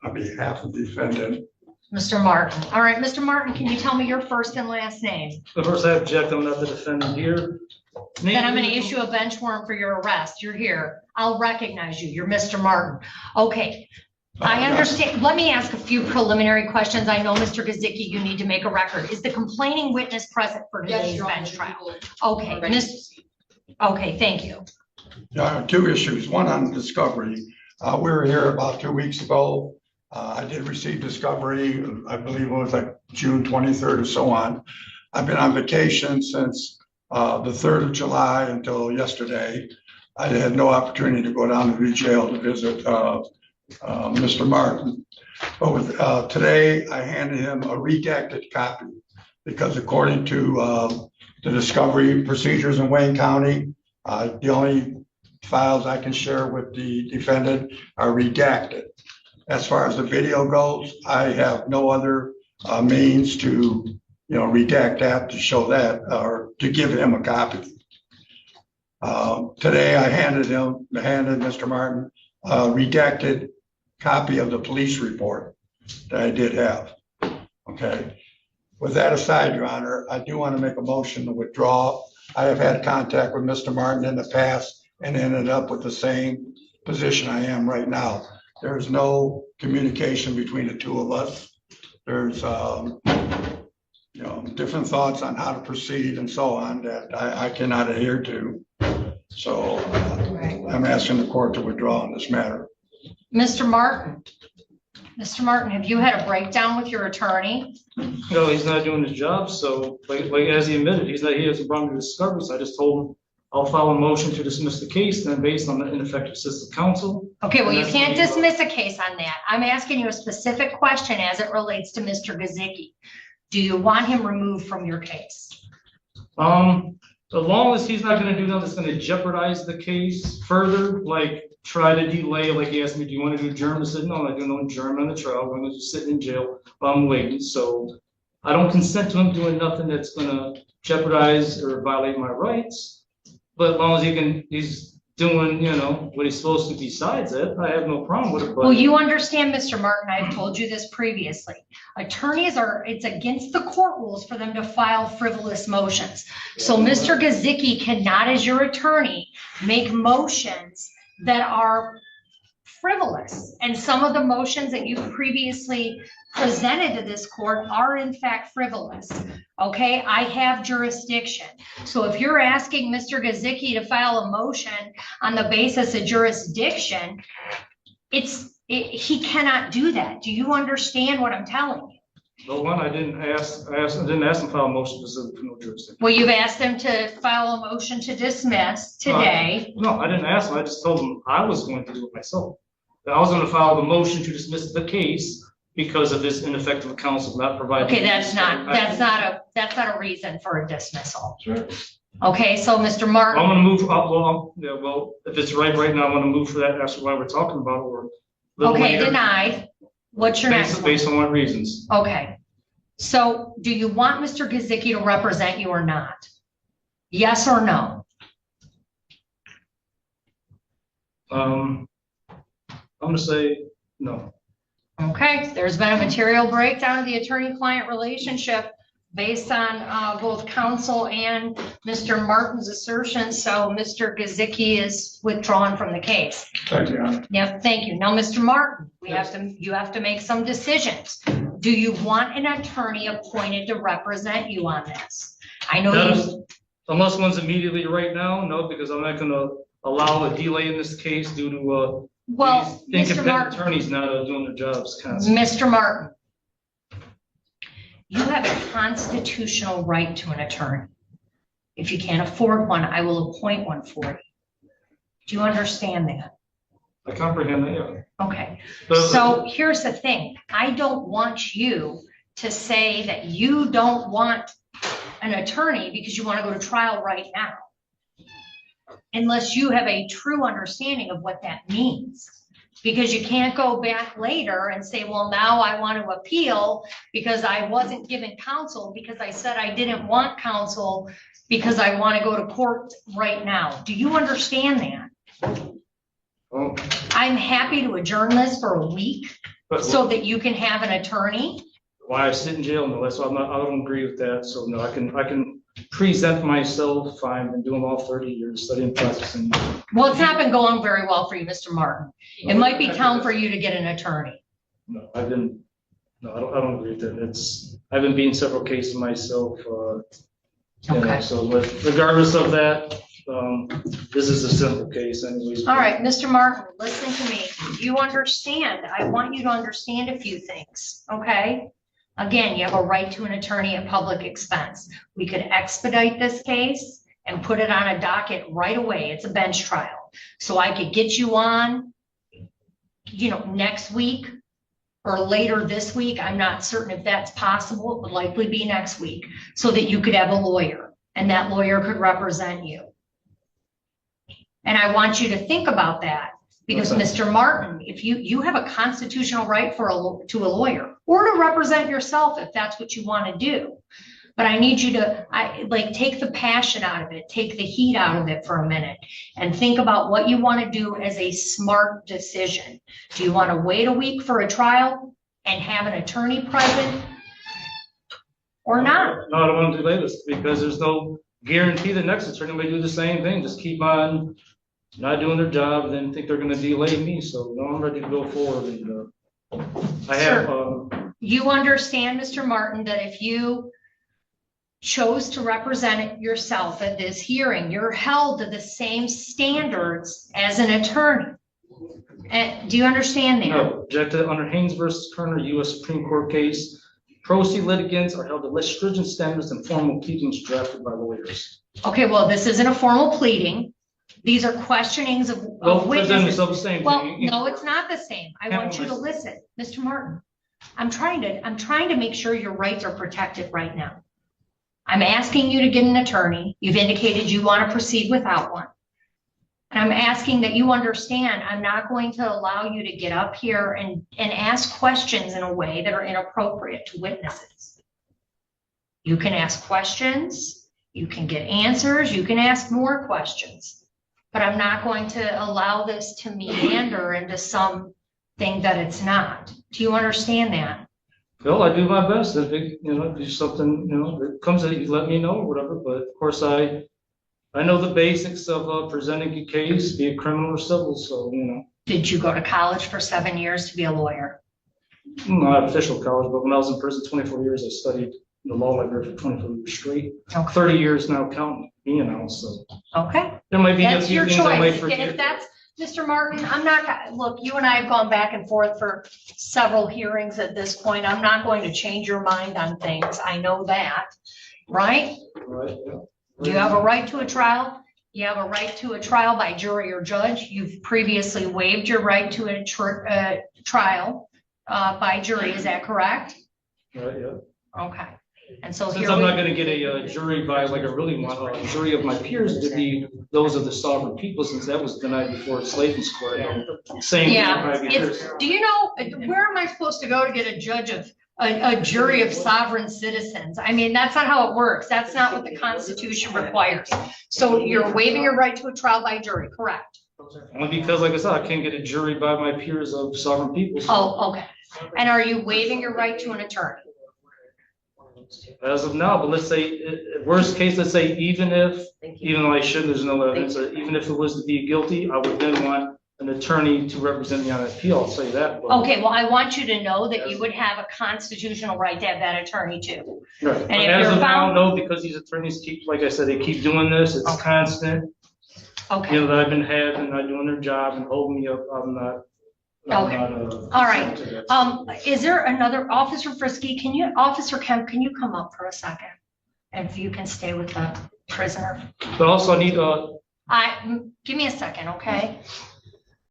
on behalf of the defendant. Mr. Martin. All right, Mr. Martin, can you tell me your first and last name? First, I object. I'm not the defendant here. Then I'm going to issue a bench warrant for your arrest. You're here. I'll recognize you. You're Mr. Martin. Okay. I understand. Let me ask a few preliminary questions. I know, Mr. Gazicki, you need to make a record. Is the complaining witness present for today's bench trial? Okay, okay, thank you. Two issues, one on discovery. We were here about 2 weeks ago. I did receive discovery, I believe it was like June 23rd or so on. I've been on vacation since the 3rd of July until yesterday. I had no opportunity to go down to the jail to visit Mr. Martin. But with, today, I handed him a redacted copy because according to the discovery procedures in Wayne County, the only files I can share with the defendant are redacted. As far as the video goes, I have no other means to, redact that to show that or to give him a copy. Today, I handed Mr. Martin a redacted copy of the police report that I did have. Okay. With that aside, Your Honor, I do want to make a motion to withdraw. I have had contact with Mr. Martin in the past and ended up with the same position I am right now. There's no communication between the two of us. There's, different thoughts on how to proceed and so on that I cannot adhere to. So I'm asking the court to withdraw on this matter. Mr. Martin, have you had a breakdown with your attorney? No, he's not doing his job. So, like as he admitted, he has a problem with discovery. So I just told him I'll file a motion to dismiss the case, then based on the ineffective assistance of counsel. Okay, well, you can't dismiss a case on that. I'm asking you a specific question as it relates to Mr. Gazicki. Do you want him removed from your case? As long as he's not going to do nothing that's going to jeopardize the case further, like try to delay, like he asked me, do you want to do adjournment? I said, no, I'm not doing no adjournment on the trial. I'm going to just sit in jail while I'm waiting. So I don't consent to him doing nothing that's going to jeopardize or violate my rights. But as long as he's doing, what he's supposed to besides it, I have no problem with it. But well, you understand, Mr. Martin, I've told you this previously. Attorneys it's against the court rules for them to file frivolous motions. So Mr. Gazicki cannot, as your attorney, make motions that are frivolous. And some of the motions that you've previously presented to this court are in fact frivolous. Okay, I have jurisdiction. So if you're asking Mr. Gazicki to file a motion on the basis of jurisdiction, he cannot do that. Do you understand what I'm telling you? the one I didn't ask him to file a motion specific for no jurisdiction. Well, you've asked him to file a motion to dismiss today. No, I didn't ask him. I just told him I was going to do it myself. That I was going to file the motion to dismiss the case because of this ineffective counsel not providing. Okay, that's not a reason for a dismissal. Sure. Okay, so Mr. Martin. I'm going to move. Well, if it's right now, I'm going to move for that. That's why we're talking about it. Or okay, denied. What's your next one? Based on what reasons? Okay. So do you want Mr. Gazicki to represent you or not? Yes or no? I'm going to say no. Okay, there's been a material breakdown of the attorney-client relationship based on both counsel and Mr. Martin's assertions. So Mr. Gazicki is withdrawn from the case. Thank you, Your Honor. Yep, thank you. Now, Mr. Martin, Yes. you have to make some decisions. Do you want an attorney appointed to represent you on this? I know Unless one's immediately right now, no, because I'm not going to allow a delay in this case due to these incompetent attorneys not doing their jobs constantly. Mr. Martin, you have a constitutional right to an attorney. If you can't afford one, I will appoint one for you. Do you understand that? I comprehend that, yeah. Okay, so here's the thing. I don't want you to say that you don't want an attorney because you want to go to trial right now, unless you have a true understanding of what that means. Because you can't go back later and say, well, now I want to appeal because I wasn't given counsel because I said I didn't want counsel because I want to go to court right now. Do you understand that? Well, I'm happy to adjourn this for a week but so that you can have an attorney. why I sit in jail? No, that's why I don't agree with that. So no, I can present myself fine. Been doing all 30 years studying, practicing. Well, it's not been going very well for you, Mr. Martin. It might be time for you to get an attorney. No, I don't agree with that. I've been beating several cases myself. Okay. So, but regardless of that, this is a simple case anyways. All right, Mr. Martin, listen to me. You understand, I want you to understand a few things, okay? Again, you have a right to an attorney at public expense. We could expedite this case and put it on a docket right away. It's a bench trial. So I could get you on, next week or later this week. I'm not certain if that's possible. It would likely be next week so that you could have a lawyer and that lawyer could represent you. And I want you to think about that because Okay. Mr. Martin, if you have a constitutional right to a lawyer or to represent yourself if that's what you want to do. But I need you to take the passion out of it, take the heat out of it for a minute and think about what you want to do as a smart decision. Do you want to wait a week for a trial and have an attorney present or not? No, I don't want to delay this because there's no guarantee the next attorney may do the same thing. Just keep on not doing their job and then think they're going to delay me. So no, I'm ready to go forward. And I have. You understand, Mr. Martin, that if you chose to represent yourself at this hearing, you're held to the same standards as an attorney. And do you understand that? No, objected under Haynes versus Kerner, U.S. Supreme Court case. Pro se litigants are held to less stringent standards than formal pleadings drafted by lawyers. Okay, well, this isn't a formal pleading. These are questionings of witnesses. The same Well, thing. no, it's not the same. I want you to listen, Mr. Martin. I'm trying to make sure your rights are protected right now. I'm asking you to get an attorney. You've indicated you want to proceed without one. And I'm asking that you understand, I'm not going to allow you to get up here and ask questions in a way that are inappropriate to witnesses. You can ask questions, you can get answers, you can ask more questions, but I'm not going to allow this to meander into something that it's not. Do you understand that? Well, I do my best. If it, do something, that comes that you let me know or whatever. But of course, I know the basics of presenting a case, be it criminal or civil. So, Did you go to college for 7 years to be a lawyer? Not official college, but when I was in prison 24 years, I studied the law library for 24 years straight. Okay. 30 years now counting me now. So Okay. there might be That's a few your things I might choice. forget. If that's, Mr. Martin, I'm not, look, you and I have gone back and forth for several hearings at this point. I'm not going to change your mind on things. I know that, right? Right. Yeah. You have a right to a trial. You have a right to a trial by jury or judge. You've previously waived your right to a trial by jury. Is that correct? Right. Yeah. Okay. And so Since here I'm not going to get a jury by like I really want, a jury of my peers to be those of the sovereign people, since that was denied before Slaton's court. Same. Yeah, do you know, where am I supposed to go to get a judge of, a jury of sovereign citizens? I mean, that's not how it works. That's not what the Constitution requires. So you're waiving your right to a trial by jury, correct? Only because, like I said, I can't get a jury by my peers of sovereign people. So Oh, okay. And are you waiving your right to an attorney? as of now, but let's say, worst case, let's say even though I shouldn't, there's no evidence, even if it was to be guilty, I would then want an attorney to represent me on appeal, I'll say that. But Okay, well, I want you to know that you would have a constitutional right to have that attorney too. right. And But if as you're of now, found- no, because these attorneys keep, like I said, they keep doing this, it's Okay. constant. Okay, That I've been having, not doing their job and holding me up, I'm not. Okay. All right. Is there another, Officer Frisky, Officer Kemp, can you come up for a second? If you can stay with the prisoner. But also I need, Give me a second, okay?